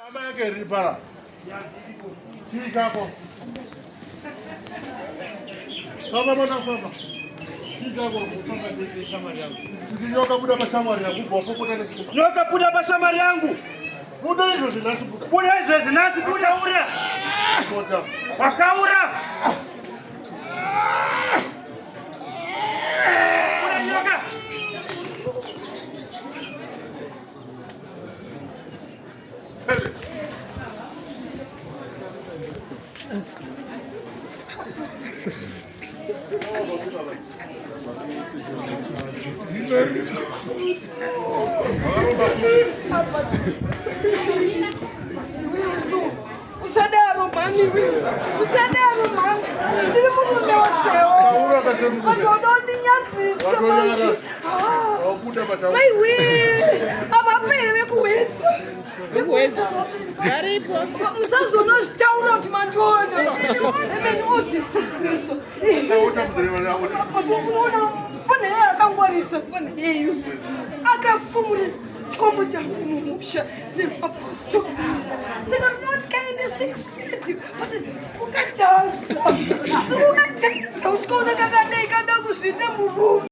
Ama yake ripara. Chini chako. Kama bwana kama. Chini chako kufanya besi shamari yangu. Nyoka buda mashamari yangu kwa popo tena siku. Nyoka buda mashamari yangu. Buda hizo zinasibuka. Buda hizo zinasibuka ura. Kota. Wakaura. Buda nyoka. Usadaro mami, usadaro mami. Ndiri murume wasewo. Kaura kasembuka. Madodoni nyadzisa manje. Wabuda bata. Maiwe. Abapere bekuwetsa. Bekuwetsa. Garipo. Msazona zitaura kuti mandona. Emeni oti tukusiso. Sawota mdreva na wona. Unoona fane akangwarisa fane yeyo. Akafumurisa chikombo changu mumusha neapostle. Saka not kind of 6 feet. But ukataza. Ukataza. Uchikona kakadai kada kusvita murume.